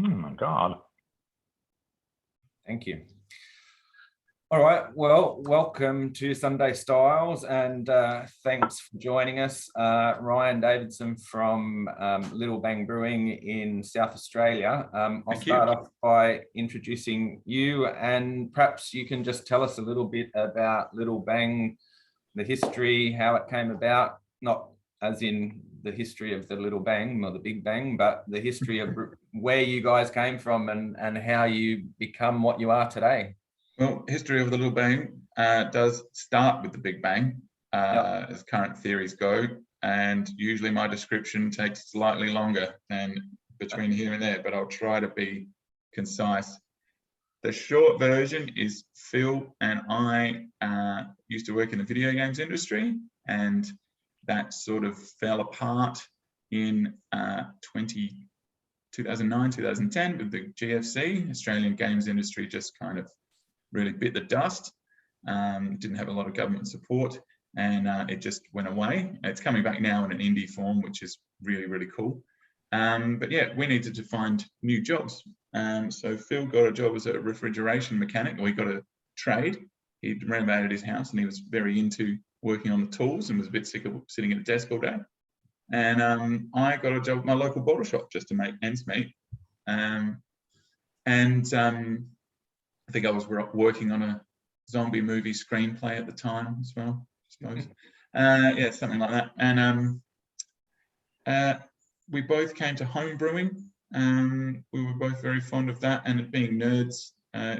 my God. Thank you. All right, well, welcome to Sunday Styles, and thanks for joining us. Ryan Davidson from Little Bang Brewing in South Australia. I'll start off by introducing you, and perhaps you can just tell us a little bit about Little Bang, the history, how it came about, not as in the history of the Little Bang or the Big Bang, but the history of where you guys came from and how you become what you are today. Well, history of the Little Bang does start with the Big Bang, as current theories go, and usually my description takes slightly longer than between here and there, but I'll try to be concise. The short version is Phil and I used to work in the video games industry, and that sort of fell apart in 2009, 2010 with the GFC. Australian games industry just kind of really bit the dust. Didn't have a lot of government support, and it just went away. It's coming back now in an indie form, which is really, really cool. But yeah, we needed to find new jobs. So Phil got a job as a refrigeration mechanic. We got a trade. He'd renovated his house and he was very into working on the tools and was a bit sick of sitting at a desk all day. And I got a job at my local bottle shop just to make ends meet. I think I was working on a zombie movie screenplay at the time as well, I suppose. Yeah, something like that. And we both came to home brewing. We were both very fond of that, and being nerds,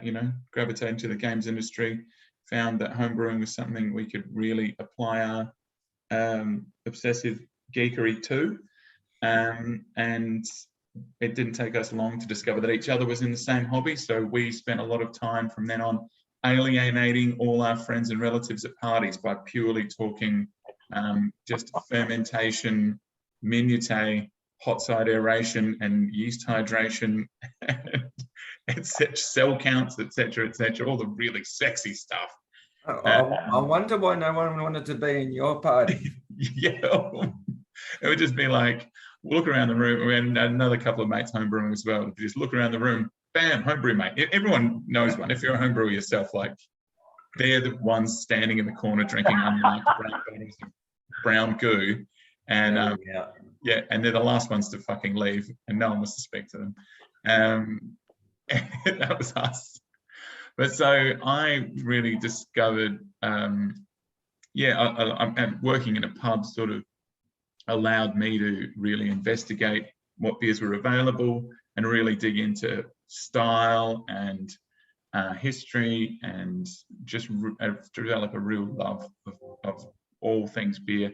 you know, gravitating to the games industry, found that home brewing was something we could really apply our obsessive geekery to. And it didn't take us long to discover that each other was in the same hobby. So we spent a lot of time from then on alienating all our friends and relatives at parties by purely talking just fermentation, minutiae, hot side aeration and yeast hydration, etc., cell counts, etc., all the really sexy stuff. I wonder why no one wanted to be in your party. Yeah, it would just be like, look around the room. We had another couple of mates homebrewing as well. Just look around the room, bam, homebrew mate. Everyone knows one. If you're a homebrewer yourself, like they're the ones standing in the corner drinking unmarked brown bottles of brown goo, and yeah, and they're the last ones to fucking leave, and no one wants to speak to them. That was us. But so I really discovered, yeah, working in a pub sort of allowed me to really investigate what beers were available and really dig into style and history, and just develop a real love of all things beer.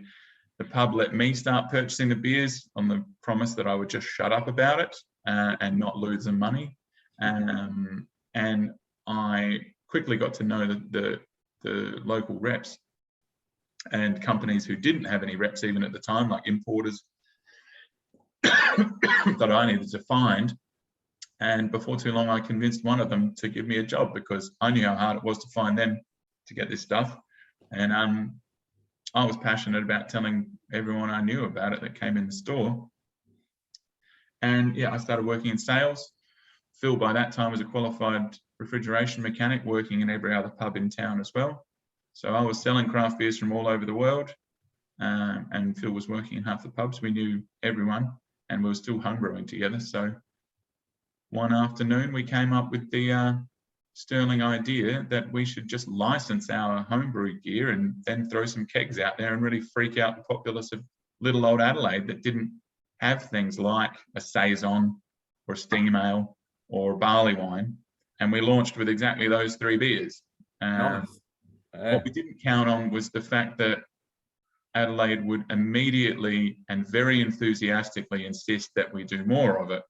The pub let me start purchasing the beers on the promise that I would just shut up about it and not lose them money. And I quickly got to know the local reps and companies who didn't have any reps even at the time, like importers that I needed to find. And before too long, I convinced one of them to give me a job because I knew how hard it was to find them to get this stuff. And I was passionate about telling everyone I knew about it that came in the store. And yeah, I started working in sales. Phil, by that time, was a qualified refrigeration mechanic working in every other pub in town as well. So I was selling craft beers from all over the world, and Phil was working in half the pubs. We knew everyone, and we were still homebrewing together. So one afternoon, we came up with the sterling idea that we should just license our homebrew gear and then throw some kegs out there and really freak out the populace of little old Adelaide that didn't have things like a saison or a steam ale or barley wine. And we launched with exactly those three beers. What we didn't count on was the fact that Adelaide would immediately and very enthusiastically insist that we do more of it.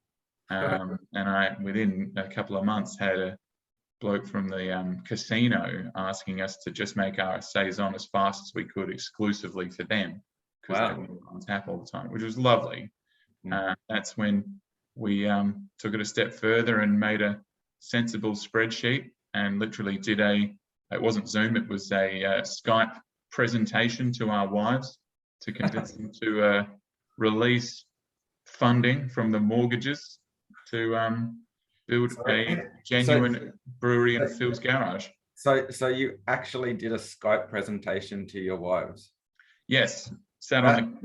And I, within a couple of months, had a bloke from the casino asking us to just make our saison as fast as we could exclusively for them, because they were on tap all the time, which was lovely. That's when we took it a step further and made a sensible spreadsheet and literally did it wasn't Zoom, it was a Skype presentation to our wives to convince them to release funding from the mortgages to build a So, genuine brewery in Phil's garage. so you actually did a Skype presentation to your wives? Yes, sat on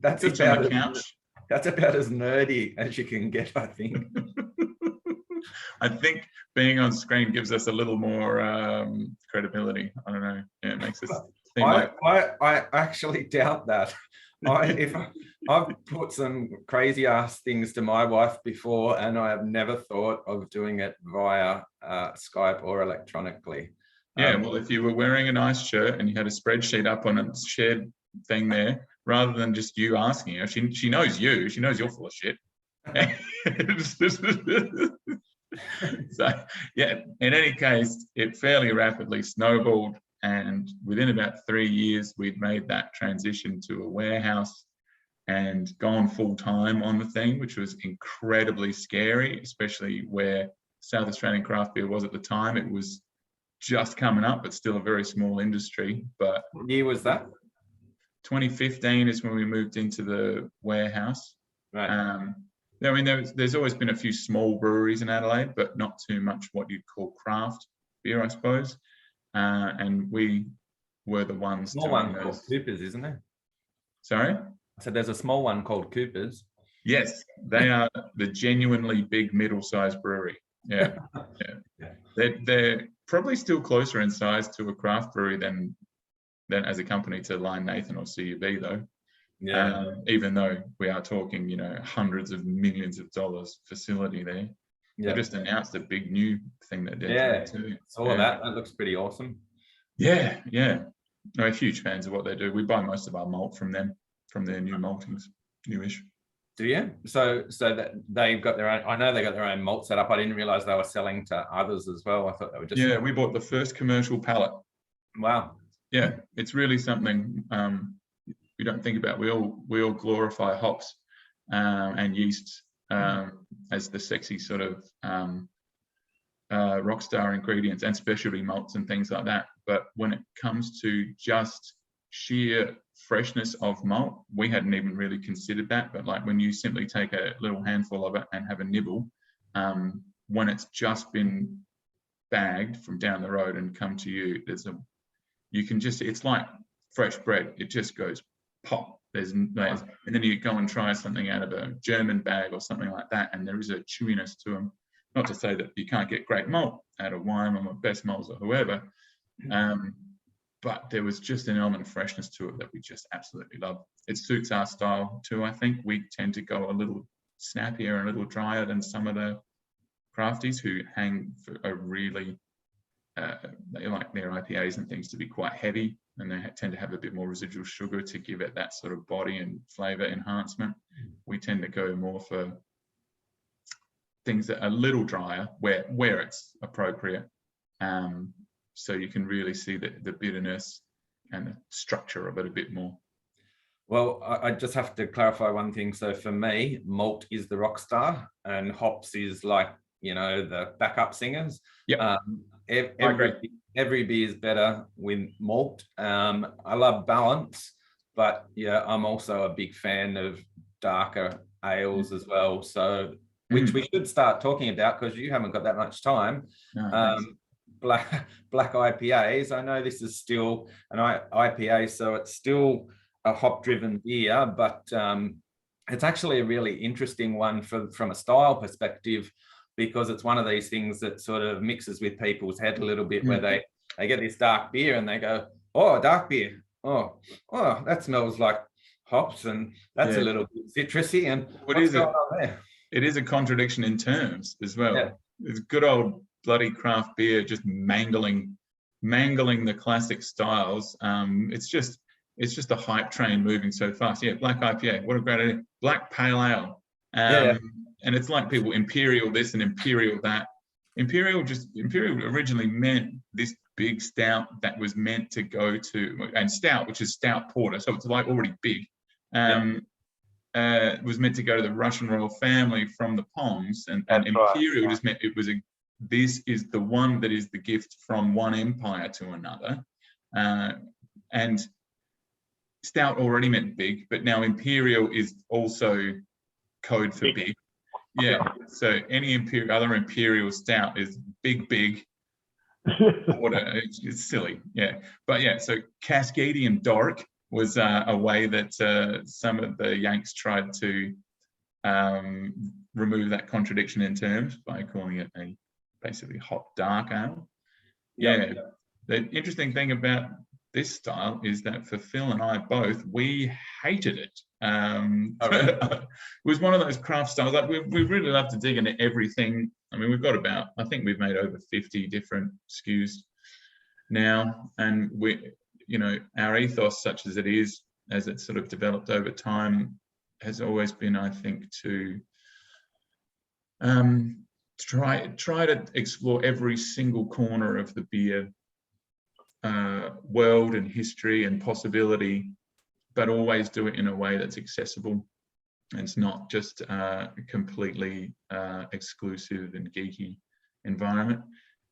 That's each on the about couch. that's about as nerdy as you can get, I think. I think being on screen gives us a little more credibility. I don't know. Yeah, it makes us seem like. I actually doubt that. I've put some crazy ass things to my wife before, and I have never thought of doing it via Skype or electronically. Yeah, well, if you were wearing a nice shirt and you had a spreadsheet up on a shared thing there, rather than just you asking her, she knows you. She knows you're full of shit. So, yeah, in any case, it fairly rapidly snowballed. And within about 3 years, we'd made that transition to a warehouse and gone full time on the thing, which was incredibly scary, especially where South Australian craft beer was at the time. It was just coming up, but still a very small industry. But what year was that? 2015 is when we moved into the warehouse. Right. I mean, there's always been a few small breweries in Adelaide, but not too much what you'd call craft beer, I suppose. And we were the ones Small one called Cooper's, isn't there? Sorry? So there's a small one called Cooper's. Yes, they are the genuinely big middle-sized brewery. Yeah, yeah. They're probably still closer in size to a craft brewery than as a company to Lion Nathan or CUB though. Yeah. Even though we are talking, hundreds of millions of dollars facility there. Yeah. They just announced a big new thing that they're doing too. Saw that. That looks pretty awesome. Yeah, yeah. We're huge fans of what they do. We buy most of our malt from them, from their new maltings, newish. Do you? So that they've got their own. I know they got their own malt set up. I didn't realize they were selling to others as well. I thought they were just. Yeah, we bought the first commercial pallet. Wow. Yeah, it's really something we don't think about. We all glorify hops and yeast as the sexy sort of rock star ingredients and specialty malts and things like that. But when it comes to just sheer freshness of malt, we hadn't even really considered that. But like when you simply take a little handful of it and have a nibble, when it's just been bagged from down the road and come to you, it's like fresh bread. It just goes pop. And then you go and try something out of a German bag or something like that, and there is a chewiness to them. Not to say that you can't get great malt out of wine or best malts or whoever, but there was just an element of freshness to it that we just absolutely love. It suits our style too, I think. We tend to go a little snappier and a little drier than some of the crafties who hang for a really, they like their IPAs and things to be quite heavy, and they tend to have a bit more residual sugar to give it that sort of body and flavor enhancement. We tend to go more for things that are a little drier where it's appropriate. So you can really see the bitterness and the structure of it a bit more. Well, I just have to clarify one thing. So for me, malt is the rock star and hops is like, the backup singers. Yeah. Every beer is better with malt. I love balance, but yeah, I'm also a big fan of darker ales as well. So, which we should start talking about because you haven't got that much time. No, black IPAs. I know this is still an IPA, so it's still a hop-driven beer, but it's actually a really interesting one from a style perspective, because it's one of these things that sort of mixes with people's head a little bit, where they get this dark beer and they go, oh, dark beer. Oh, that smells like hops, and that's a little bit citrusy. And what's going on there? It is a contradiction in terms as well. Yeah. It's good old bloody craft beer just mangling the classic styles. It's just a hype train moving so fast. Yeah, black IPA, what a great idea. Black pale ale. And it's like people imperial this and imperial that. Imperial originally meant this big stout that was meant to go to, and stout, which is stout porter, so it's like already big. Was meant to go to the Russian royal family from the Pongs, and imperial just meant this is the one that is the gift from one empire to another. And stout already meant big, but now imperial is also code for big. Yeah. So any other imperial stout is big water. It's silly. Yeah. But yeah. So Cascadian Doric was a way that some of the Yanks tried to remove that contradiction in terms by calling it a basically hot dark ale. Yeah. The interesting thing about this style is that for Phil and I both, we hated it. It was one of those craft styles. Like we really love to dig into everything. I mean, we've got I think we've made over 50 different SKUs now, and our ethos, such as it is, as it's sort of developed over time, has always been, I think, to try to explore every single corner of the beer world and history and possibility, but always do it in a way that's accessible. And it's not just a completely exclusive and geeky environment.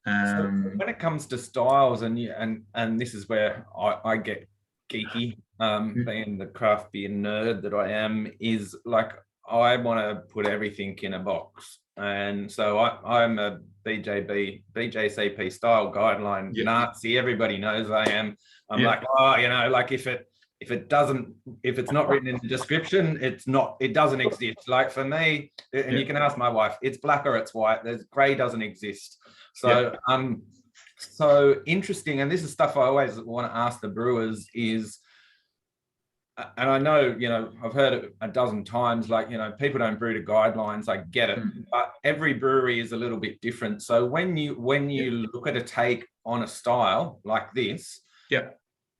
So when it comes to styles, and this is where I get geeky, being the craft beer nerd that I am, is like I want to put everything in a box. And so I'm a BJCP style guideline Nazi. Everybody knows I am. I'm like, like if it's not written in the description, it doesn't exist. Like for me, and you can ask my wife, it's black or it's white. There's gray doesn't exist. So so interesting. And this is stuff I always want to ask the brewers is, and I know, I've heard it a dozen times, like, people don't brew to guidelines. I get it, but every brewery is a little bit different. So when you look at a take on a style like this,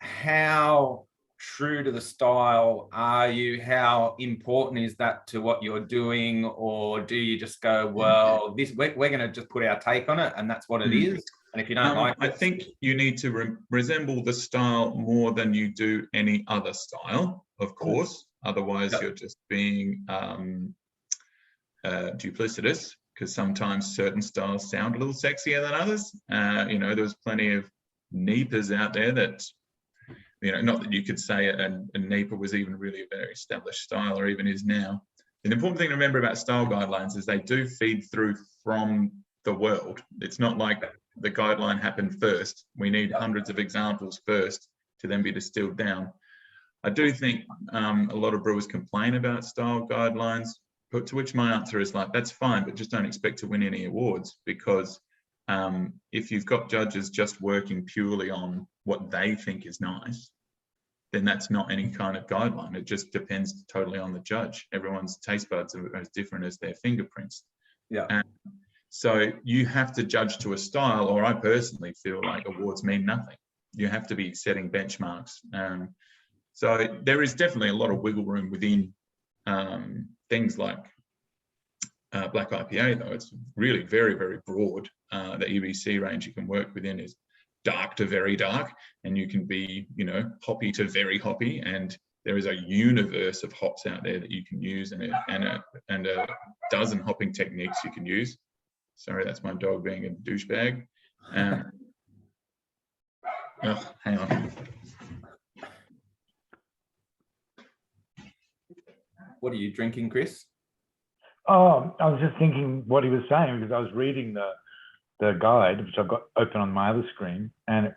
how true to the style are you? How important is that to what you're doing? Or do you just go, well, we're going to just put our take on it and that's what it is? And if you don't like it, I think you need to resemble the style more than you do any other style, of course. Otherwise, you're just being duplicitous, because sometimes certain styles sound a little sexier than others. There's plenty of NEPAs out there that, not that you could say a NEPA was even really a very established style or even is now. The important thing to remember about style guidelines is they do feed through from the world. It's not like the guideline happened first. We need hundreds of examples first to then be distilled down. I do think a lot of brewers complain about style guidelines, but to which my answer is like, that's fine, but just don't expect to win any awards, because if you've got judges just working purely on what they think is nice, then that's not any kind of guideline. It just depends totally on the judge. Everyone's taste buds are as different as their fingerprints. So you have to judge to a style, or I personally feel like awards mean nothing. You have to be setting benchmarks. So there is definitely a lot of wiggle room within things like Black IPA, though. It's really very, very broad. The EBC range you can work within is dark to very dark, and you can be, hoppy to very hoppy, and there is a universe of hops out there that you can use, and a dozen hopping techniques you can use. Sorry, that's my dog being a douchebag. Hang on. What are you drinking, Chris? Oh, I was just thinking what he was saying, because I was reading the guide, which I've got open on my other screen, and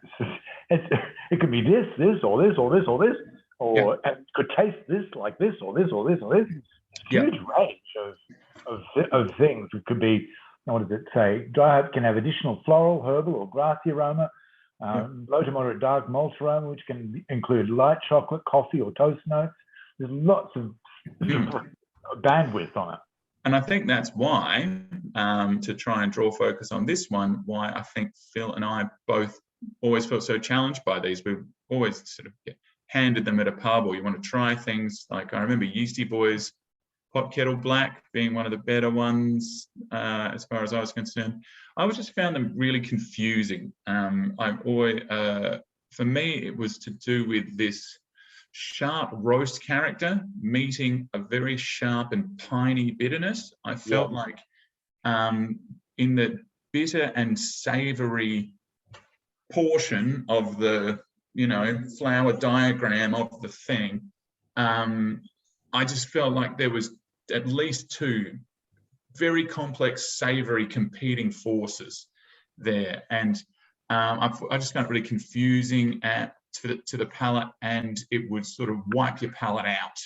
it could be this, or this, or this, or this, or and it could taste this like this, or this, or this, or this. Huge range of things. It could be, what does it say? Dry hop can have additional floral, herbal, or grassy aroma. Low to moderate dark malt aroma, which can include light chocolate, coffee, or toast notes. There's lots of bandwidth on it. And I think that's why, to try and draw focus on this one, why I think Phil and I both always felt so challenged by these. We've always sort of handed them at a pub, or you want to try things. Like I remember Yeasty Boys Hot Kettle Black being one of the better ones as far as I was concerned. I just found them really confusing. For me, it was to do with this sharp roast character meeting a very sharp and piney bitterness. I felt like in the bitter and savory portion of the flower diagram of the thing, I just felt like there was at least two very complex, savory, competing forces there. And I just found it really confusing to the palate, and it would sort of wipe your palate out.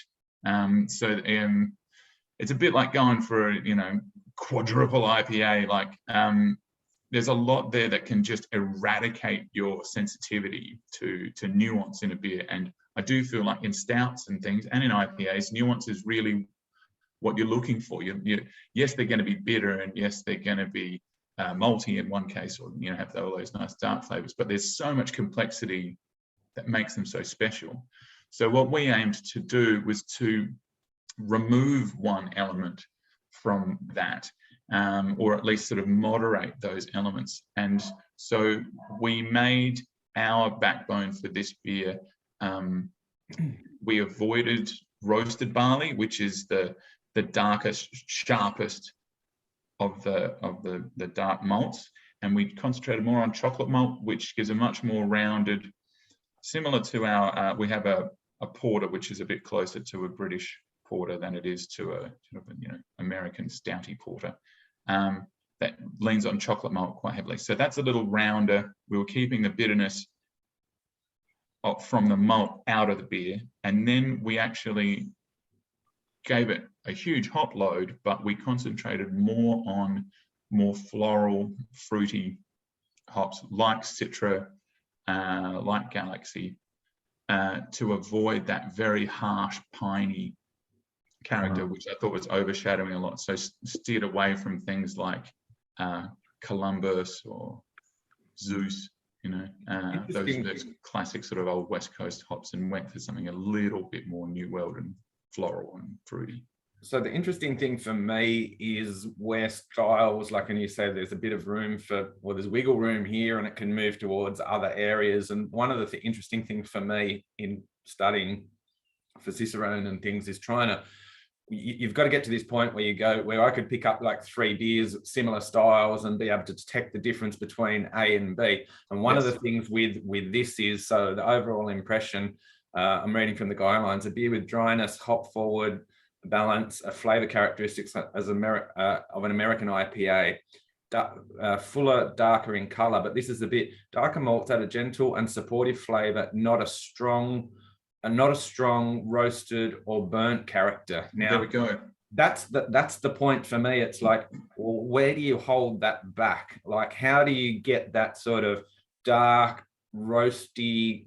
It's a bit like going for a, quadruple IPA. Like there's a lot there that can just eradicate your sensitivity to nuance in a beer. And I do feel like in stouts and things, and in IPAs, nuance is really what you're looking for. Yes, they're going to be bitter, and yes, they're going to be malty in one case, or have all those nice dark flavors. But there's so much complexity that makes them so special. So what we aimed to do was to remove one element from that, or at least sort of moderate those elements. And so we made our backbone for this beer. We avoided roasted barley, which is the darkest, sharpest of the dark malts, and we concentrated more on chocolate malt, which gives a much more rounded, similar to our we have a porter, which is a bit closer to a British porter than it is to a American stouty porter, that leans on chocolate malt quite heavily. So that's a little rounder. We were keeping the bitterness from the malt out of the beer, and then we actually gave it a huge hop load, but we concentrated more on more floral, fruity hops like Citra, like Galaxy, to avoid that very harsh, piney character, which I thought was overshadowing a lot. So steered away from things like Columbus or Zeus, those classic sort of old West Coast hops, and went for something a little bit more New World and floral and fruity. So the interesting thing for me is where styles, like, and you say there's a bit of room there's wiggle room here, and it can move towards other areas. And one of the interesting things for me in studying for Cicerone and things is you've got to get to this point where I could pick up like 3 beers, similar styles, and be able to detect the difference between A and B. And one of the things with this is, so the overall impression, I'm reading from the guidelines, a beer with dryness, hop forward, balance, flavor characteristics of an American IPA, fuller, darker in color, but this is a bit darker malts at a gentle and supportive flavor, not a strong roasted or burnt character. Now, there we go. That's the point for me. It's like, well, where do you hold that back? Like, how do you get that sort of dark, roasty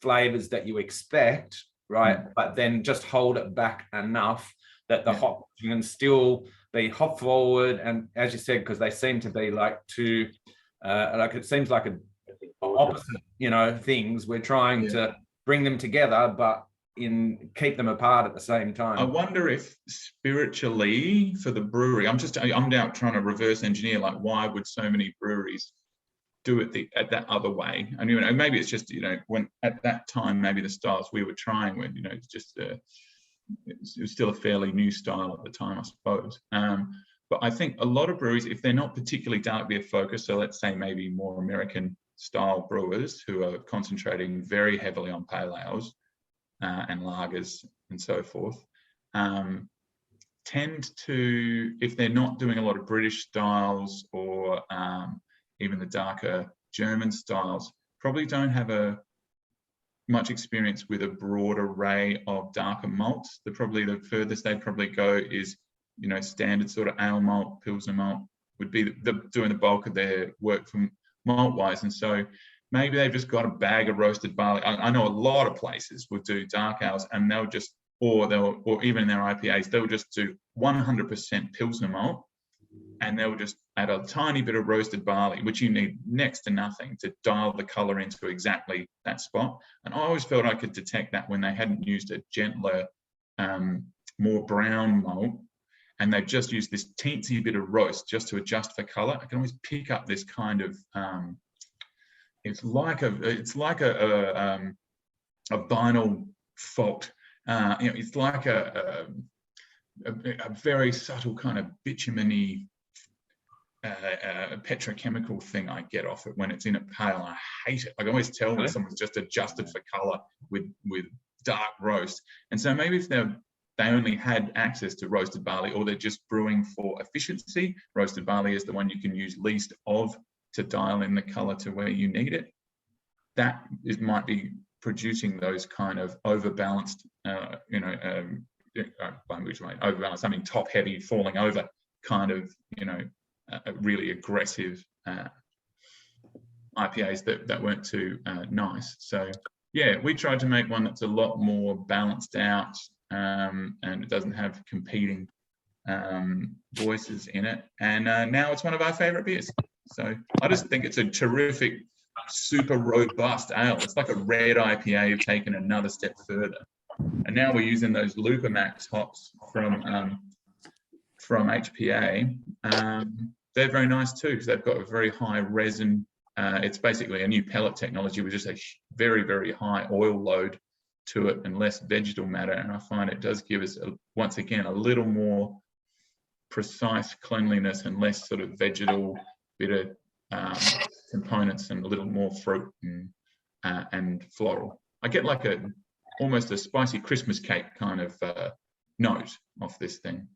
flavors that you expect, right? But then just hold it back enough that the hop can still be hop forward. And as you said, because they seem to be like two, it seems like a opposite, things. We're trying to bring them together, but keep them apart at the same time. I wonder if spiritually for the brewery, I'm now trying to reverse engineer, like, why would so many breweries do it at that other way? And maybe it's just when at that time, maybe the styles we were trying with it's just it was still a fairly new style at the time, I suppose. But I think a lot of breweries, if they're not particularly dark beer focused, so let's say maybe more American style brewers who are concentrating very heavily on pale ales and lagers and so forth, tend to, if they're not doing a lot of British styles or even the darker German styles, probably don't have much experience with a broad array of darker malts. The furthest they'd probably go is, standard sort of ale malt, Pilsner malt would be doing the bulk of their work from malt wise. And so maybe they've just got a bag of roasted barley. I know a lot of places will do dark ales, and they'll just, or even in their IPAs, they'll just do 100% Pilsner malt, and they'll just add a tiny bit of roasted barley, which you need next to nothing to dial the color into exactly that spot. And I always felt I could detect that when they hadn't used a gentler, more brown malt, and they've just used this teensy bit of roast just to adjust for color. I can always pick up this kind of, it's like a vinyl fault. It's like a very subtle kind of bitumen-y petrochemical thing I get off it when it's in a pale. I hate it. I can always tell when someone's just adjusted for color with dark roast. And so maybe if they're they only had access to roasted barley, or they're just brewing for efficiency. Roasted barley is the one you can use least of to dial in the color to where you need it. That might be producing those kind of overbalanced, overbalanced, I mean top heavy, falling over kind of, really aggressive IPAs that weren't too nice. So yeah, we tried to make one that's a lot more balanced out, and it doesn't have competing voices in it. And now it's one of our favorite beers. So I just think it's a terrific, super robust ale. It's like a red IPA taken another step further. And now we're using those Lupamax hops from HPA. They're very nice too, because they've got a very high resin. It's basically a new pellet technology with just a very, very high oil load to it and less vegetal matter. And I find it does give us, once again, a little more precise cleanliness and less sort of vegetal bit of components, and a little more fruit and floral. I get like almost a spicy Christmas cake kind of note off this thing.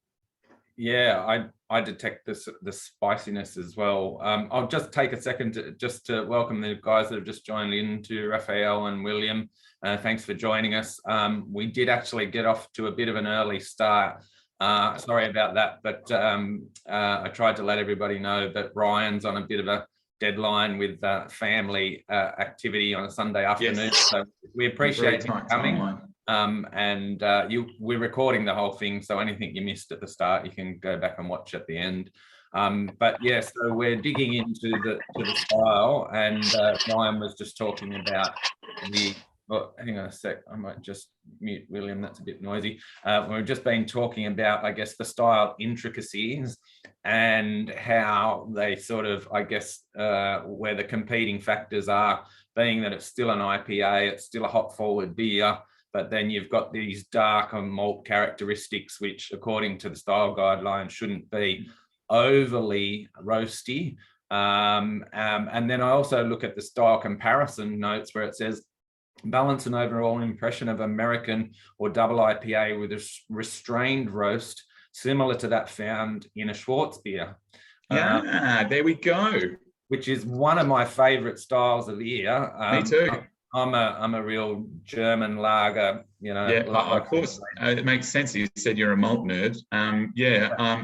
Yeah, I detect the spiciness as well. I'll just take a second to welcome the guys that have just joined in, to Raphael and William. Thanks for joining us. We did actually get off to a bit of an early start. Sorry about that, but I tried to let everybody know that Ryan's on a bit of a deadline with family activity on a Sunday afternoon. Yes. So we appreciate you coming. We're recording the whole thing, so anything you missed at the start, you can go back and watch at the end. But yeah, so we're digging into the style, and Ryan was just talking about hang on a sec, I might just mute William, that's a bit noisy. We've just been talking about, I guess, the style intricacies and how they sort of, I guess, where the competing factors are, being that it's still an IPA, it's still a hop forward beer, but then you've got these darker malt characteristics, which according to the style guidelines shouldn't be overly roasty. And then I also look at the style comparison notes where it says, balance and overall impression of American or double IPA with a restrained roast, similar to that found in a Schwartz beer. Yeah, there we go. Which is one of my favorite styles of beer. Me too. I'm a real German lager, Yeah, of course. It makes sense. You said you're a malt nerd.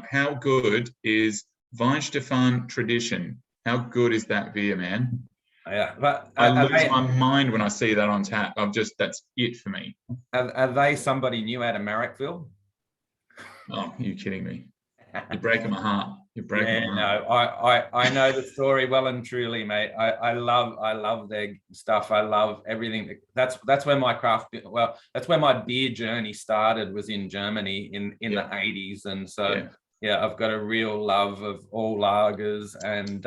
How good is Weihenstephan Tradition? How good is that beer, man? Yeah, but I lose my mind when I see that on tap. That's it for me. Are they somebody new out of Marrickville? Oh, are you kidding me? You're breaking my heart. You're breaking my heart. No, I know the story well and truly, mate. I love their stuff. I love everything. That's where my that's where my beer journey started, was in Germany in the 80s. And so yeah, I've got a real love of all lagers. And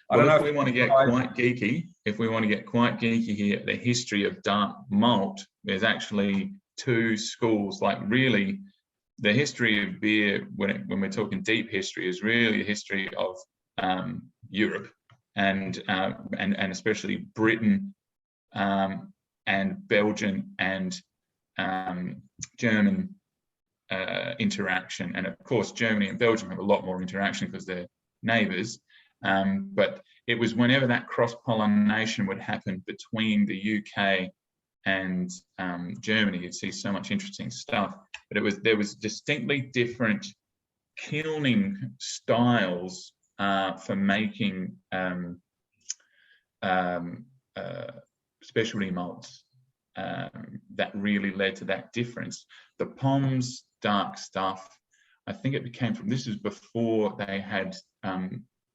if we want to get quite geeky here, the history of dark malt, there's actually two schools. Like really, the history of beer, when we're talking deep history, is really a history of Europe and especially Britain and Belgian and German interaction. And of course, Germany and Belgium have a lot more interaction because they're neighbours. But it was whenever that cross-pollination would happen between the UK and Germany, you'd see so much interesting stuff. But there was distinctly different kilning styles for making specialty malts that really led to that difference. The Pommes dark stuff, I think it became from, this is before they had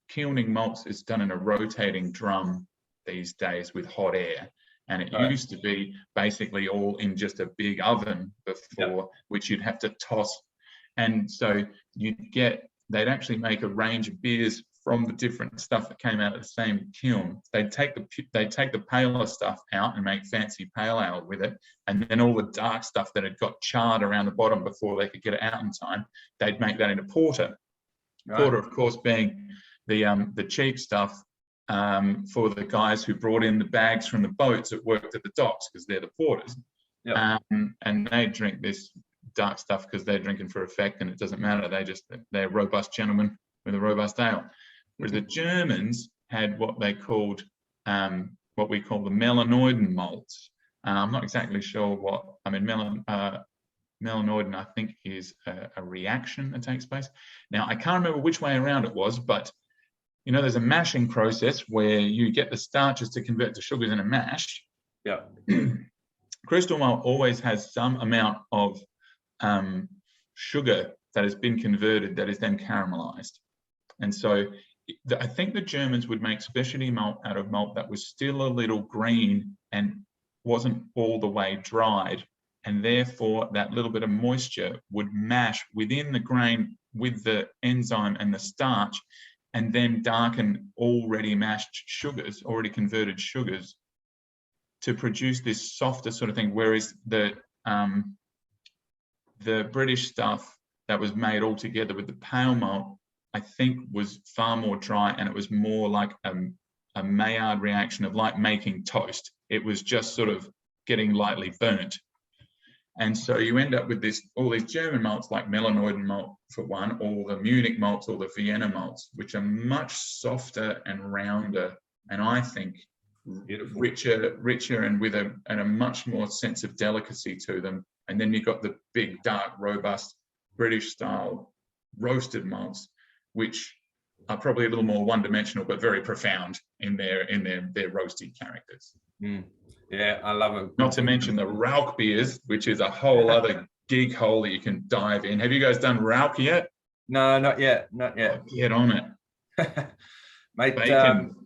kilning malts is done in a rotating drum these days with hot air. And it used to be basically all in just a big oven before, which you'd have to toss. And so they'd actually make a range of beers from the different stuff that came out of the same kiln. They'd take the paler stuff out and make fancy pale ale with it. And then all the dark stuff that had got charred around the bottom before they could get it out in time, they'd make that into porter. Right. Porter, of course, being the cheap stuff for the guys who brought in the bags from the boats that worked at the docks, because they're the porters. Yep. And they drink this dark stuff because they're drinking for effect and it doesn't matter. They're robust gentlemen with a robust ale. Whereas the Germans had what they called, what we call the melanoidin malts. I'm not exactly sure what, I mean, melanoidin, I think, is a reaction that takes place. Now, I can't remember which way around it was, but you know, there's a mashing process where you get the starches to convert to sugars in a mash. Yeah. Crystal malt always has some amount of sugar that has been converted that is then caramelized. And so I think the Germans would make specialty malt out of malt that was still a little green and wasn't all the way dried. And therefore, that little bit of moisture would mash within the grain with the enzyme and the starch, and then darken already mashed sugars, already converted sugars, to produce this softer sort of thing. Whereas the British stuff that was made all together with the pale malt, I think, was far more dry, and it was more like a Maillard reaction of like making toast. It was just sort of getting lightly burnt. And so you end up with all these German malts like melanoidin malt for one, or the Munich malts or the Vienna malts, which are much softer and rounder, and I think richer and with a much more sense of delicacy to them. And then you've got the big, dark, robust British style roasted malts, which are probably a little more one-dimensional but very profound in their roasty characters. Yeah, I love it. Not to mention the Rauch beers, which is a whole other gig hole that you can dive in. Have you guys done Rauch yet? No, not yet. Oh, get on it, mate. Bacon.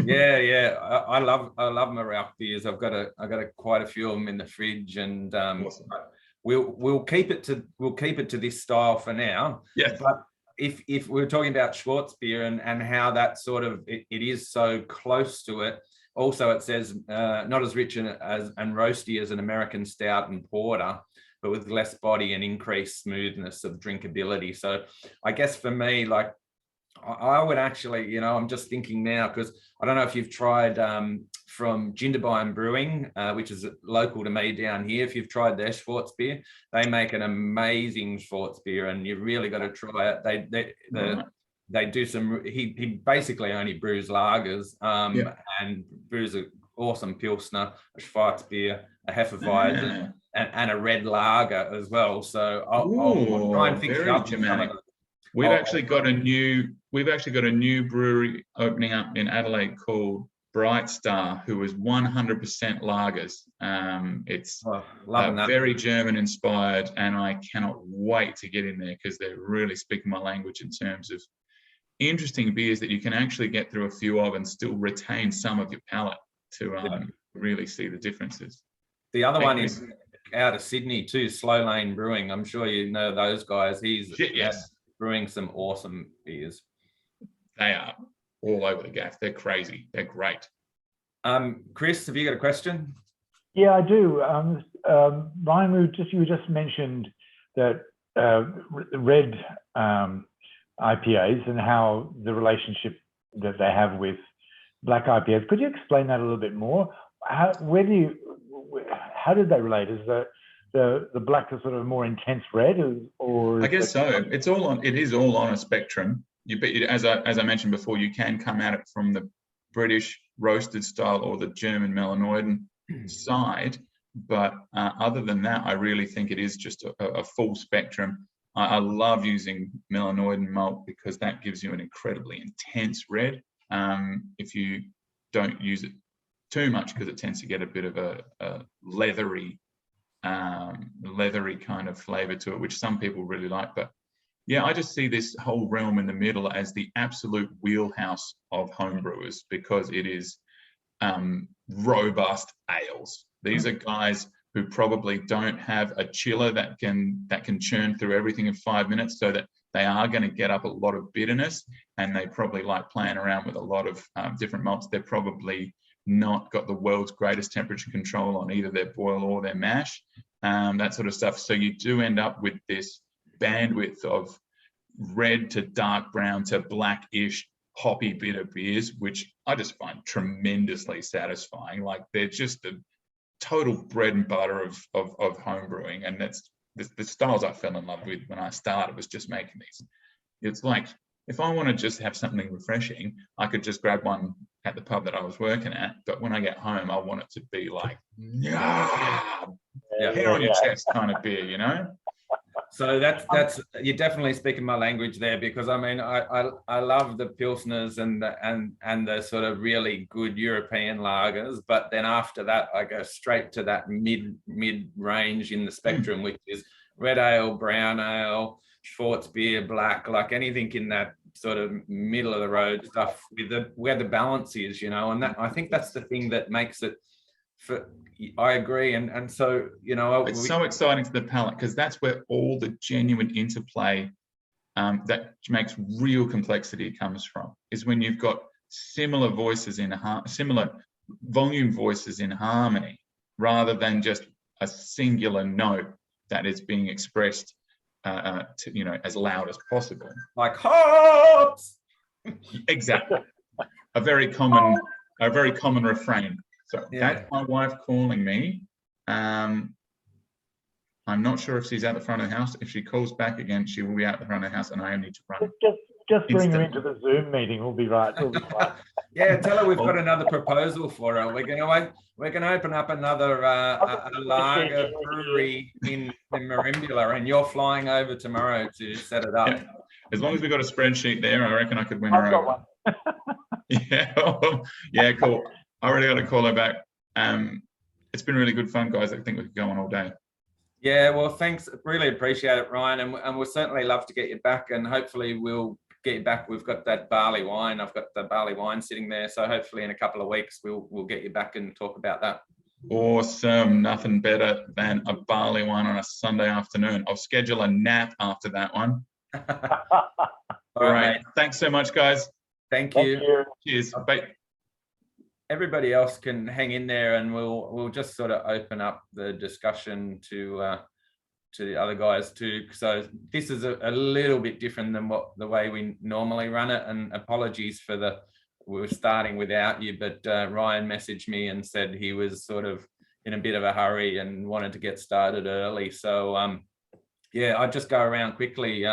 Yeah. I love my Rauch beers. I've got quite a few of them in the fridge, and awesome. we'll keep it to this style for now. Yeah. But if we're talking about Schwarzbier and how that sort of it is so close to it. Also, it says not as rich and roasty as an American stout and porter, but with less body and increased smoothness of drinkability. So I guess for me, like, I would actually, you know, I'm just thinking now, because I don't know if you've tried from 21B Brewing, which is local to me down here. If you've tried their Schwarzbier, they make an amazing Schwarzbier, and you really got to try it. They do some. He basically only brews lagers, and brews an awesome Pilsner, a Schwarzbier, a Hefeweizen, and a red lager as well. So I'll try and fix it up. We've actually got a new brewery opening up in Adelaide called Bright Star, who is 100% lagers. It's very German inspired, and I cannot wait to get in there because they're really speaking my language in terms of interesting beers that you can actually get through a few of and still retain some of your palate to really see the differences. The other one is out of Sydney too, Slow Lane Brewing. I'm sure you know those guys. He's brewing some awesome beers. They are all over the gaff. They're crazy. They're great. Chris, have you got a question? Yeah, I do. Ryan, you just mentioned that red IPAs and how the relationship that they have with black IPAs. Could you explain that a little bit more? How did they relate? Is the black a sort of more intense red, or? I guess so. It is all on a spectrum. As I mentioned before, you can come at it from the British roasted style or the German melanoidin side. But other than that, I really think it is just a full spectrum. I love using melanoidin malt because that gives you an incredibly intense red. If you don't use it too much, because it tends to get a bit of a leathery kind of flavor to it, which some people really like. But yeah, I just see this whole realm in the middle as the absolute wheelhouse of homebrewers, because it is robust ales. These are guys who probably don't have a chiller that can churn through everything in 5 minutes, so that they are going to get up a lot of bitterness, and they probably like playing around with a lot of different malts. They're probably not got the world's greatest temperature control on either their boil or their mash, that sort of stuff. So you do end up with this bandwidth of red to dark brown to blackish hoppy bitter beers, which I just find tremendously satisfying. Like, they're just the total bread and butter of home brewing, and that's the styles I fell in love with when I started was just making these. It's like, if I want to just have something refreshing, I could just grab one at the pub that I was working at. But when I get home, I want it to be like, hair on your chest kind of beer, you know? So that's you're definitely speaking my language there, because I mean I love the pilsners and the sort of really good European lagers, but then after that I go straight to that mid range in the spectrum, which is red ale, brown ale, Schwarzbier, black, like anything in that sort of middle of the road stuff with where the balance is, you know. And that, I think that's the thing that makes it. I agree, and so, you know, it's so exciting to the palate, because that's where all the genuine interplay that makes real complexity comes from, is when you've got similar volume voices in harmony, rather than just a singular note that is being expressed to, you know, as loud as possible, like hops. Exactly. a very common refrain. So that's my wife calling me. I'm not sure if she's at the front of the house. If she calls back again, she will be out the front of the house, and I need to run. Just bring her into the Zoom meeting. We'll be right. We'll be fine. Yeah, tell her we've got another proposal for her. We're going to open up another a lager brewery in Merimbula, and you're flying over tomorrow to set it up. Yeah. As long as we've got a spreadsheet there, I reckon I could win her over. Yeah, cool. I already got to call her back. It's been really good fun, guys. I think we could go on all day. Yeah, well, thanks. Really appreciate it, Ryan. And we'll certainly love to get you back, and hopefully we'll get you back. We've got that barley wine. I've got the barley wine sitting there. So hopefully in a couple of weeks, we'll get you back and talk about that. Awesome. Nothing better than a barley wine on a Sunday afternoon. I'll schedule a nap after that one. All right. Mate. Thanks so much, guys. Thank you. Cheers. Bye. Everybody else can hang in there, and we'll just sort of open up the discussion to the other guys too. So this is a little bit different than the way we normally run it. And apologies for we were starting without you, but Ryan messaged me and said he was sort of in a bit of a hurry and wanted to get started early. So I'll just go around quickly.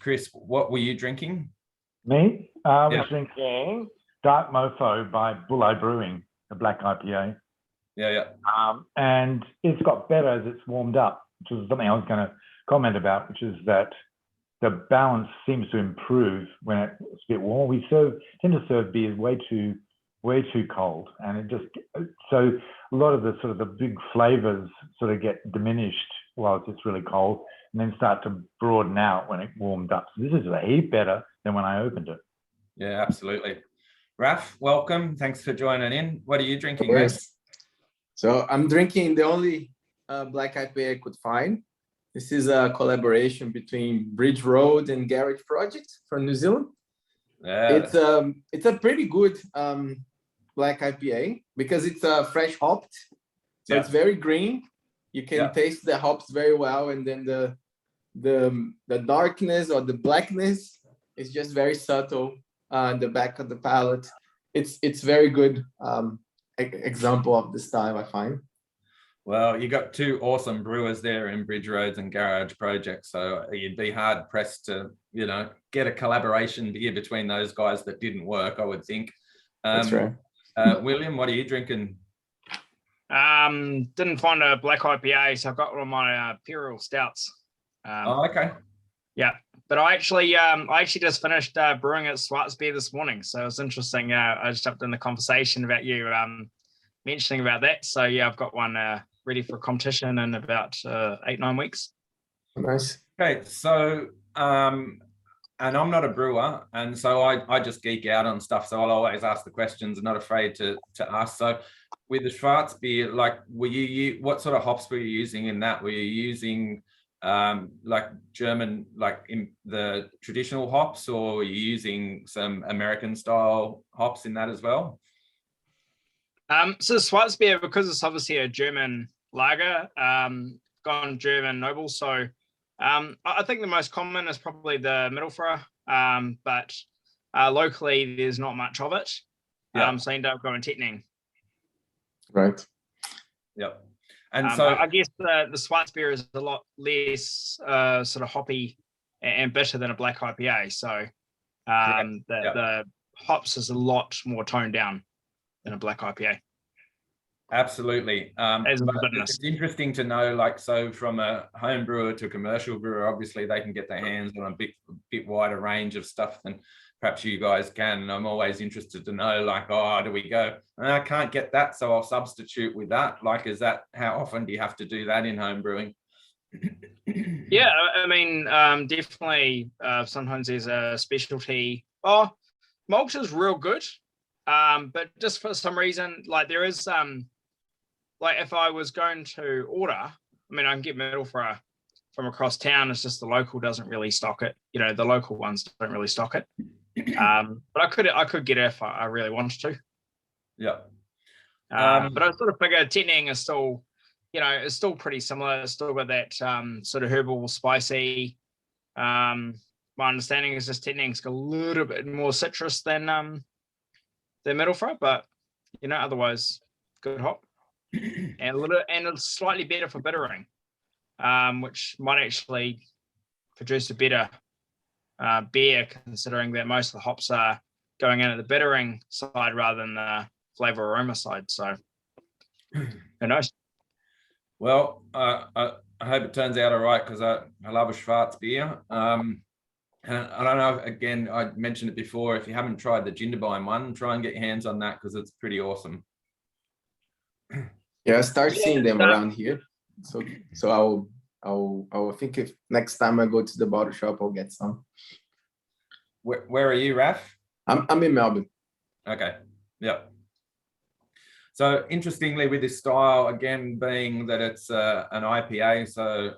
Chris, what were you drinking? Me? I was drinking Dark Mofo by Little Bang Brewing, a black IPA. Yeah. And it's got better as it's warmed up, which is something I was going to comment about, which is that the balance seems to improve when it's a bit warm. We tend to serve beers way too cold, and so a lot of the sort of the big flavors sort of get diminished while it's really cold, and then start to broaden out when it warmed up. So this is a heap better than when I opened it. Yeah, absolutely. Raf, welcome. Thanks for joining in. What are you drinking, mate? So I'm drinking the only black IPA I could find. This is a collaboration between Bridge Road and Garage Project from New Zealand. Yeah. It's a pretty good black IPA because it's fresh hopped. So it's very green. You can taste the hops very well, and then the darkness or the blackness is just very subtle on the back of the palate. It's very good example of the style, I find. Well, you got two awesome brewers there in Bridge Roads and Garage Project, so you'd be hard pressed to, get a collaboration beer between those guys that didn't work, I would think. That's right. William, what are you drinking? Didn't find a black IPA, so I got one of my Imperial Stouts. Okay. Yeah, but I actually just finished brewing at Schwarzbier this morning, so it's interesting. I just jumped in the conversation about you mentioning about that. So yeah, I've got one ready for competition in about 8-9 weeks. Nice. Okay, so and I'm not a brewer, and so I just geek out on stuff. So I'll always ask the questions. I'm not afraid to ask. So with the Schwarzbier, like, what sort of hops were you using in that? Were you using like German, like in the traditional hops, or were you using some American style hops in that as well? So Schwarzbier, because it's obviously a German lager, gone German noble. So I think the most common is probably the Mittelfrüh, but locally there's not much of it. So you end up going Tettning. Right. Yep. And so I guess the Schwarzbier is a lot less sort of hoppy and bitter than a black IPA. So the hops is a lot more toned down than a black IPA. Absolutely. As But a bitterness. it's interesting to know, like, so from a home brewer to a commercial brewer, obviously they can get their hands on a bit wider range of stuff than perhaps you guys can. And I'm always interested to know, like, oh, do we go, I can't get that, so I'll substitute with that. Like, how often do you have to do that in home brewing? Yeah, I mean, definitely sometimes there's a specialty. Oh, malt is real good. But just for some reason, like there is like if I was going to order, I mean, I can get Middlesbrough from across town. It's just the local doesn't really stock it. You know, the local ones don't really stock it. But I could get it if I really wanted to. Yeah. But I sort of figure Tettnang is still, you know, it's still pretty similar. It's still got that sort of herbal, spicy. My understanding is just Tettnang's got a little bit more citrus than Middlesbrough, but you know, otherwise good hop. And it's slightly better for bittering, which might actually produce a better beer, considering that most of the hops are going in at the bittering side rather than the flavor aroma side. So who knows? Well, I hope it turns out all right, because I love a Schwarzbier. And I don't know, again, I mentioned it before, if you haven't tried the Jindabyne one, try and get your hands on that, because it's pretty awesome. Yeah, I start seeing them around here. So I'll think if next time I go to the bottle shop, I'll get some. Where are you, Raf? I'm in Melbourne. Okay. Yeah. So interestingly, with this style, again, being that it's an IPA, so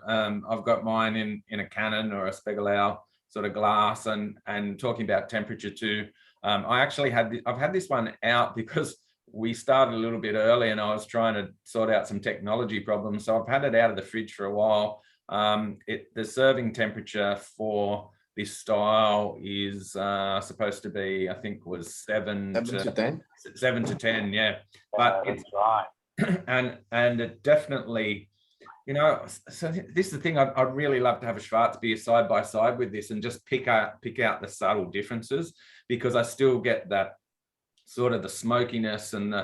I've got mine in a cannon or a Spiegelau sort of glass, and talking about temperature too. I've had this one out because we started a little bit early and I was trying to sort out some technology problems. So I've had it out of the fridge for a while. The serving temperature for this style is supposed to be, I think, was 7 to 10. 7 to 10, yeah. But it's right. and it definitely, you know, so this is the thing. I'd really love to have a Schwarzbier side by side with this and just pick out the subtle differences, because I still get that sort of the smokiness and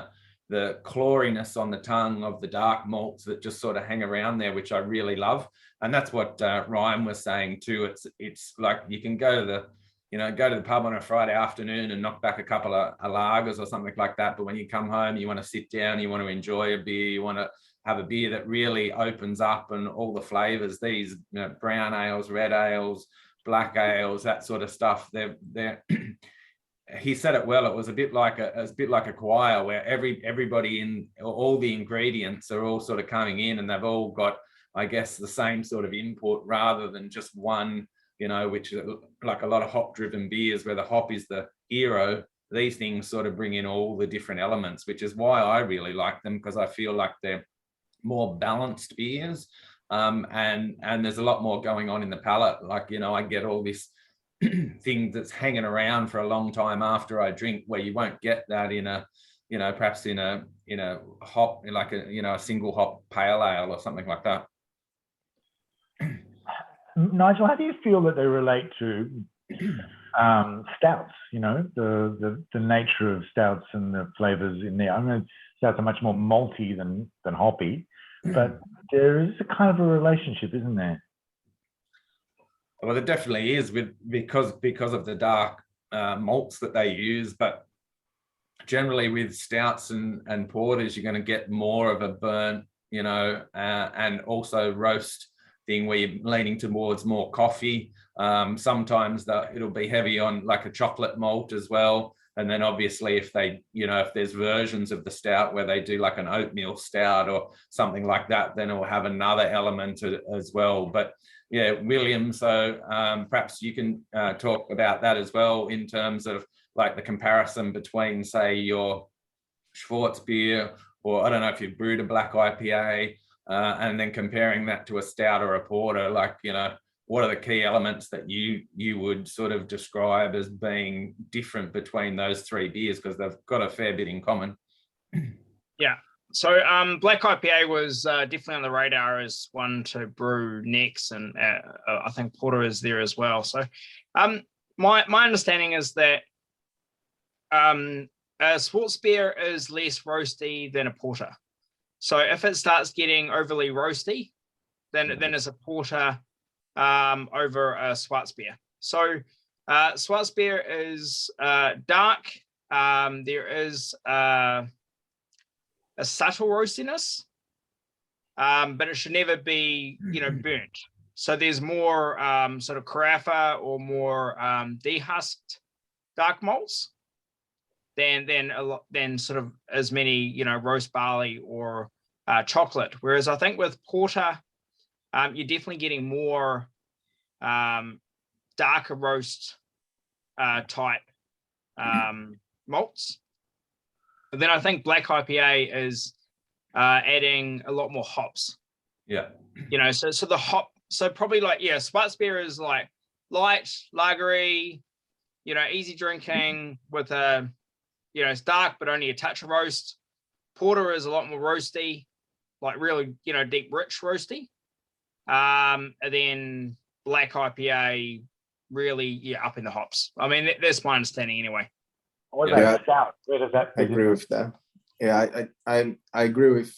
the clawiness on the tongue of the dark malts that just sort of hang around there, which I really love. And that's what Ryan was saying too. It's like you can go to the pub on a Friday afternoon and knock back a couple of lagers or something like that. But when you come home, you want to sit down, you want to enjoy a beer, you want to have a beer that really opens up, and all the flavors, these, you know, brown ales, red ales, black ales, that sort of stuff. They're he said it well. It was a bit like a choir, where everybody in all the ingredients are all sort of coming in, and they've all got, I guess, the same sort of input, rather than just one, you know, which is like a lot of hop driven beers where the hop is the hero. These things sort of bring in all the different elements, which is why I really like them, because I feel like they're more balanced beers. And there's a lot more going on in the palate. Like, you know, I get all this thing that's hanging around for a long time after I drink, where you won't get that in a, you know, perhaps in a hop, like a, you know, a single hop pale ale or something like that. Nigel, how do you feel that they relate to stouts? You know, the nature of stouts and the flavors in there. I mean, stouts are much more malty than hoppy, but there is a kind of a relationship, isn't there? Well, there definitely is, because of the dark malts that they use. But generally with stouts and porters, you're going to get more of a burnt, you know, and also roast thing where you're leaning towards more coffee. Sometimes it'll be heavy on like a chocolate malt as well. And then obviously if there's versions of the stout where they do like an oatmeal stout or something like that, then it'll have another element as well. But yeah, William, so perhaps you can talk about that as well, in terms of like the comparison between, say, your Schwarzbier, or I don't know if you've brewed a black IPA, and then comparing that to a stout or a porter. Like, you know, what are the key elements that you would sort of describe as being different between those three beers, because they've got a fair bit in common? Yeah. Black IPA was definitely on the radar as one to brew next, and I think porter is there as well. So, my understanding is that a sports beer is less roasty than a porter. So if it starts getting overly roasty, then it's a porter over a Schwarzbier. So Schwarzbier is dark. There is a subtle roastiness, but it should never be, burnt. So there's more sort of carafa or more dehusked dark malts than sort of as many, roast barley or chocolate. Whereas I think with porter, you're definitely getting more darker roast type malts. But then I think black IPA is adding a lot more hops. Yeah. So the hop, so probably Schwarzbier is like light, lagery, easy drinking with a, it's dark, but only a touch of roast. Porter is a lot more roasty, like really, deep, rich roasty. And then black IPA really, up in the hops. I mean, that's my understanding anyway. What about stout? Where does that I agree with that. Yeah, I agree with.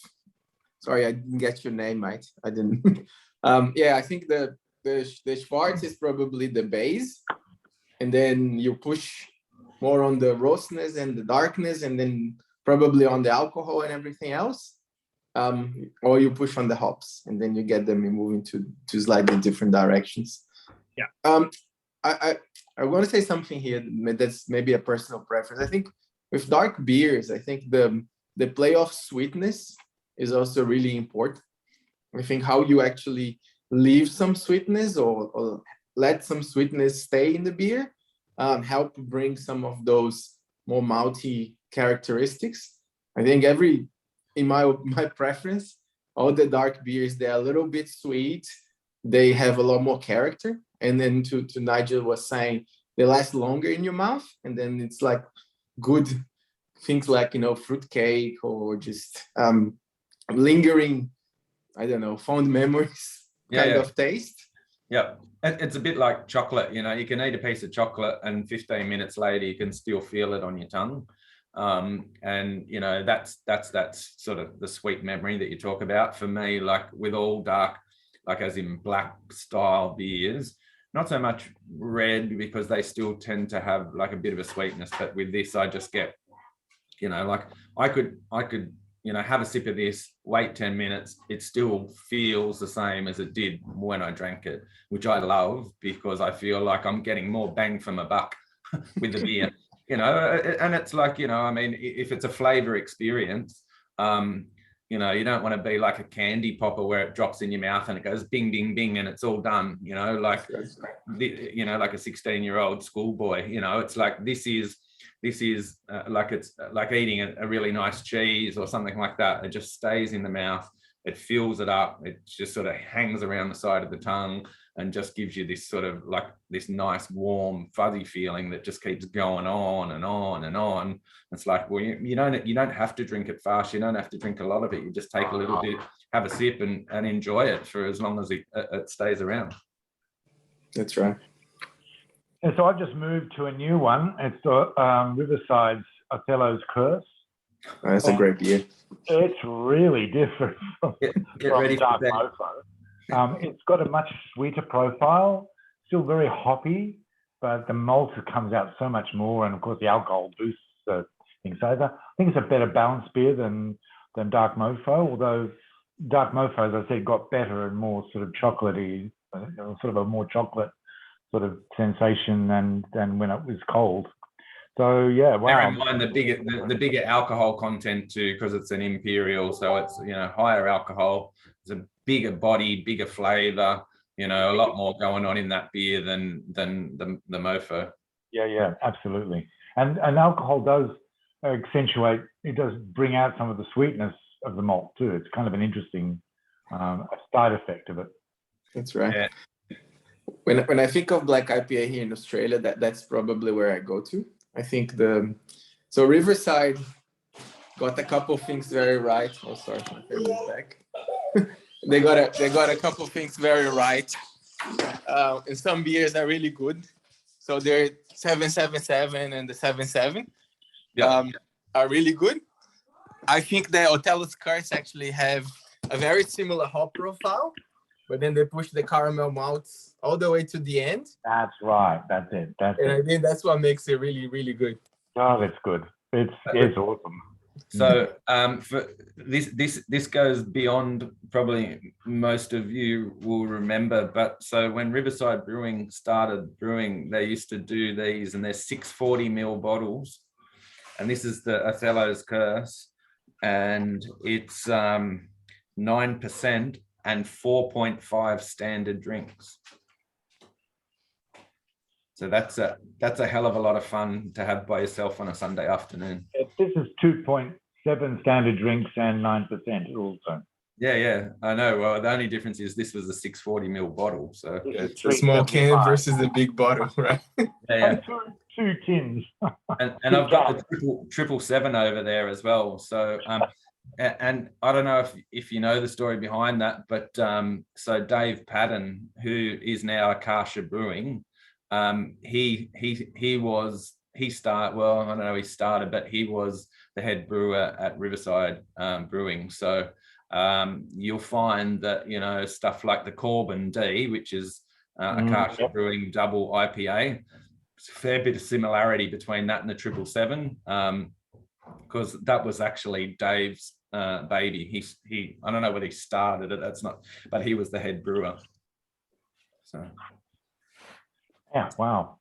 Sorry, I didn't get your name, mate. I didn't. I think the Schwarz is probably the base, and then you push more on the roastness and the darkness, and then probably on the alcohol and everything else, or you push on the hops, and then you get them moving to slightly different directions. Yeah. I want to say something here that's maybe a personal preference. I think with dark beers, I think the play of sweetness is also really important. I think how you actually leave some sweetness or let some sweetness stay in the beer help bring some of those more malty characteristics. I think in my preference, all the dark beers, they're a little bit sweet. They have a lot more character. And then to Nigel was saying, they last longer in your mouth. And then it's like good things like, fruitcake or just lingering, I don't know, fond memories kind of taste. Yeah, it's a bit like chocolate, you can eat a piece of chocolate and 15 minutes later, you can still feel it on your tongue. And that's sort of the sweet memory that you talk about. For me, like with all dark, like as in black style beers, not so much red because they still tend to have like a bit of a sweetness, but with this, I just get, like I could have a sip of this, wait 10 minutes, it still feels the same as it did when I drank it, which I love because I feel like I'm getting more bang for my buck with the beer, and it's like, I mean, if it's a flavor experience, you don't want to be like a candy popper where it drops in your mouth and it goes bing, bing, bing, and it's all done, like a 16-year-old schoolboy, it's like, this is like, it's like eating a really nice cheese or something like that. It just stays in the mouth. It fills it up. It just sort of hangs around the side of the tongue and just gives you this sort of like this nice, warm, fuzzy feeling that just keeps going on and on and on. It's like, well, you don't have to drink it fast. You don't have to drink a lot of it. You just take a little bit, have a sip and enjoy it for as long as it stays around. That's right. And so I've just moved to a new one. It's Riverside's Othello's Curse. Oh, that's a great beer. It's really different from ready Dark Mofo. It's got a much sweeter profile, still very hoppy, but the malt comes out so much more, and of course the alcohol boosts the things over. I think it's a better balanced beer than Dark Mofo, although Dark Mofo, as I said, got better and more sort of chocolatey, sort of a more chocolate sort of sensation than when it was cold. So yeah, wow. Bear in mind the bigger alcohol content too, because it's an imperial, so it's higher alcohol. It's a bigger body, bigger flavor. A lot more going on in that beer than the Mofo. Yeah, absolutely. And alcohol does accentuate. It does bring out some of the sweetness of the malt too. It's kind of an interesting side effect of it. That's right. Yeah. When I think of black IPA here in Australia, that's probably where I go to. I think so Riverside got a couple of things very right. Oh, sorry, my family's back. they got a couple of things very right. And some beers are really good. So they're 777 and the 77 are really good. I think the Othello's Curse actually have a very similar hop profile, but then they push the caramel malts all the way to the end. That's right. That's it. And I think that's what makes it really, really good. Oh, it's good. It's awesome. So for this goes beyond probably most of you will remember, but so when Riverside Brewing started brewing, they used to do these, and they're 640 ml bottles, and this is the Othello's Curse, and it's 9% and 4.5 standard drinks. So that's a hell of a lot of fun to have by yourself on a Sunday afternoon. This is 2.7 standard drinks and 9% also. Yeah, I know. Well, the only difference is this was a 640 ml bottle. So it's a small can versus the big bottle, right? Yeah. Two tins. and I've got the 777 over there as well. So and I don't know if you know the story behind that, but so Dave Patton, who is now Akasha Brewing, he started, but he was the head brewer at Riverside Brewing. So you'll find that, stuff like the Corbin D, which is Akasha Brewing double IPA, it's a fair bit of similarity between that and the 777, because that was actually Dave's baby. He I don't know whether he started it, but he was the head brewer. So yeah, wow.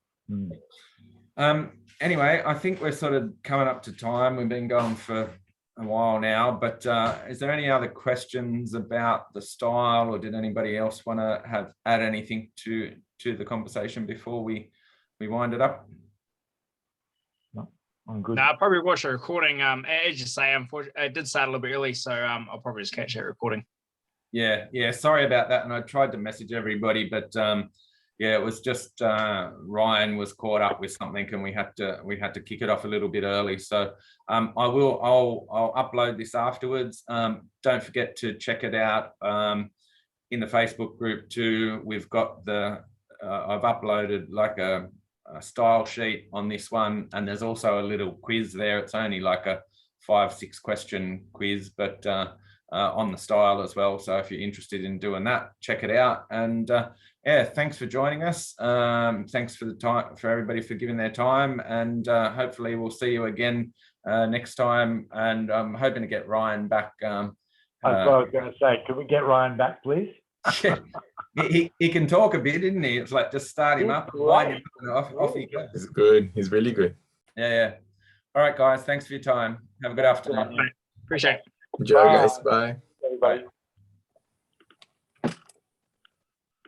Anyway, I think we're sort of coming up to time. We've been going for a while now, but is there any other questions about the style, or did anybody else want to add anything to the conversation before we wind it up? No, I'm good. No, I'll probably watch a recording. As you say, unfortunately, it did start a little bit early, so I'll probably just catch that recording. Yeah. Sorry about that. And I tried to message everybody, but it was just Ryan was caught up with something, and we had to kick it off a little bit early. So I'll upload this afterwards. Don't forget to check it out in the Facebook group too. We've got I've uploaded like a style sheet on this one, and there's also a little quiz there. It's only like a 5-6 question quiz, but on the style as well. So if you're interested in doing that, check it out. And thanks for joining us. Thanks for the time, for everybody for giving their time, and hopefully we'll see you again next time. And I'm hoping to get Ryan back. That's what I was going to say. Can we get Ryan back, please? he can talk a bit, isn't he? It's like just start him up, wind him up, and off he goes. He's good. He's really good. Yeah. All right, guys. Thanks for your time. Have a good afternoon. Appreciate it. Enjoy, guys. Bye. Everybody.